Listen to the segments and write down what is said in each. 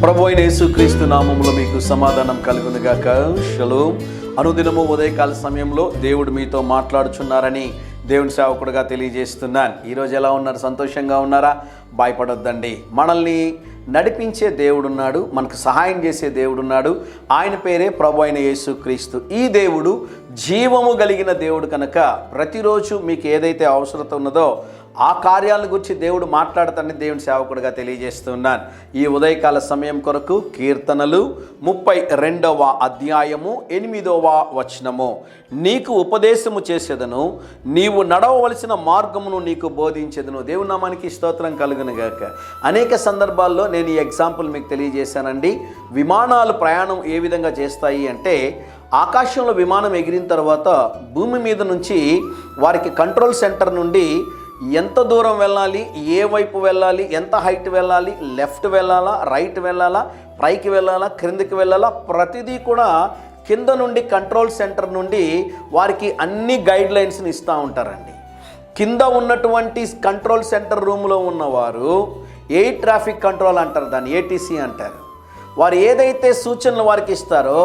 ప్రభు అయిన యేసుక్రీస్తు నామములో మీకు సమాధానం కలుగునుగాక. షలోమ్. అనుదినము ఉదయకాల సమయంలో దేవుడు మీతో మాట్లాడుచున్నారని దేవుని సేవకుడుగా తెలియజేస్తున్నాను. ఈరోజు ఎలా ఉన్నారు? సంతోషంగా ఉన్నారా? భయపడొద్దండి. మనల్ని నడిపించే దేవుడున్నాడు, మనకు సహాయం చేసే దేవుడున్నాడు. ఆయన పేరే ప్రభు అయిన యేసుక్రీస్తు. ఈ దేవుడు జీవము కలిగిన దేవుడు కనుక ప్రతిరోజు మీకు ఏదైతే అవసరత ఉన్నదో ఆ కార్యాలను గురించి దేవుడు మాట్లాడతానని దేవుని సేవకుడిగా తెలియజేస్తున్నాను. ఈ ఉదయకాల సమయం కొరకు కీర్తనలు 32వ అధ్యాయము 8వ వచనము. నీకు ఉపదేశము చేసేదను, నీవు నడవవలసిన మార్గమును నీకు బోధించేదను. దేవుని నామానికి స్తోత్రం కలుగును గాక. అనేక సందర్భాల్లో నేను ఈ ఎగ్జాంపుల్ మీకు తెలియజేశానండి. విమానాలు ప్రయాణం ఏ విధంగా చేస్తాయి అంటే, ఆకాశంలో విమానం ఎగిరిన తర్వాత భూమి మీద నుంచి వారికి కంట్రోల్ సెంటర్ నుండి ఎంత దూరం వెళ్ళాలి, ఏ వైపు వెళ్ళాలి, ఎంత హైట్ వెళ్ళాలి, లెఫ్ట్ వెళ్ళాలా, రైట్ వెళ్ళాలా, పైకి వెళ్ళాలా, క్రిందికి వెళ్ళాలా, ప్రతిదీ కూడా కింద నుండి కంట్రోల్ సెంటర్ నుండి వారికి అన్ని గైడ్ లైన్స్ని ఇస్తూ ఉంటారండి. కింద ఉన్నటువంటి కంట్రోల్ సెంటర్ రూమ్లో ఉన్నవారు ఎయిర్ ట్రాఫిక్ కంట్రోల్ అంటారు, దాన్ని ఏటీసీ అంటారు. వారు ఏదైతే సూచనలు వారికి ఇస్తారో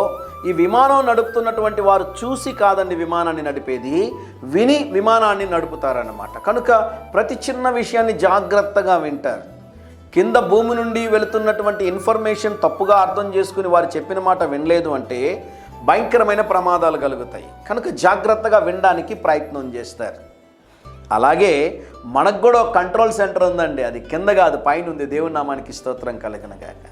ఈ విమానం నడుపుతున్నటువంటి వారు చూసి కాదండి విమానాన్ని నడిపేది, విని విమానాన్ని నడుపుతారన్నమాట. కనుక ప్రతి చిన్న విషయాన్ని జాగ్రత్తగా వింటారు. కింద భూమి నుండి వెళుతున్నటువంటి ఇన్ఫర్మేషన్ తప్పుగా అర్థం చేసుకుని వారు చెప్పిన మాట వినలేదు అంటే భయంకరమైన ప్రమాదాలు కలుగుతాయి. కనుక జాగ్రత్తగా వినడానికి ప్రయత్నం చేస్తారు. అలాగే మనకు కూడా ఒక కంట్రోల్ సెంటర్ ఉందండి. అది కింద కాదు, పైన ఉంది. దేవుని నామానికి స్తోత్రం కలుగునుగాక.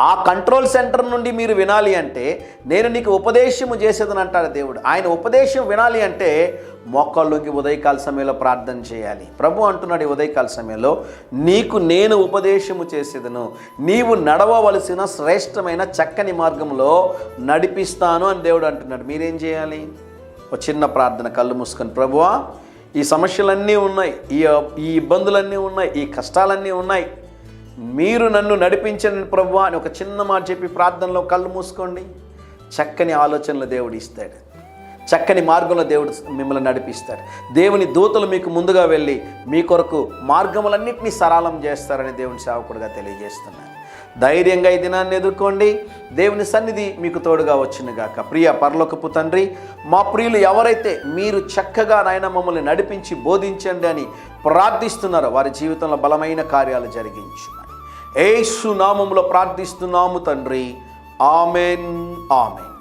ఆ కంట్రోల్ సెంటర్ నుండి మీరు వినాలి అంటే నేను నీకు ఉపదేశము చేసేదని అంటాడు దేవుడు. ఆయన ఉపదేశం వినాలి అంటే మోకాళ్ళకి ఉదయకాల సమయంలో ప్రార్థన చేయాలి. ప్రభు అంటున్నాడు ఈ ఉదయకాల సమయంలో, నీకు నేను ఉపదేశము చేసేదను, నీవు నడవవలసిన శ్రేష్టమైన చక్కని మార్గంలో నడిపిస్తాను అని దేవుడు అంటున్నాడు. మీరేం చేయాలి? ఒక చిన్న ప్రార్థన, కళ్ళు మూసుకొని, ప్రభువా ఈ సమస్యలన్నీ ఉన్నాయి, ఈ ఇబ్బందులన్నీ ఉన్నాయి, ఈ కష్టాలన్నీ ఉన్నాయి, మీరు నన్ను నడిపించండి ప్రభువా అని ఒక చిన్న మాట చెప్పి ప్రార్థనలో కళ్ళు మూసుకోండి. చక్కని ఆలోచనలు దేవుడు ఇస్తాడు, చక్కని మార్గంలో దేవుడు మిమ్మల్ని నడిపిస్తాడు. దేవుని దూతలు మీకు ముందుగా వెళ్ళి మీ కొరకు మార్గములన్నింటినీ సరళం చేస్తారని దేవుని సేవకుడిగా తెలియజేస్తున్నాను. ధైర్యంగా ఈ దినాన్ని ఎదుర్కోండి. దేవుని సన్నిధి మీకు తోడుగా వచ్చునుగాక. ప్రియ పరలోకపు తండ్రి, మా ప్రియులు ఎవరైతే మీరు చక్కగా నాయన మమ్మల్ని నడిపించి బోధించండి అని ప్రార్థిస్తున్నారో వారి జీవితంలో బలమైన కార్యాలు జరిగించు. యేసు నామములో ప్రార్థిస్తున్నాము తండ్రి. Amen, amen.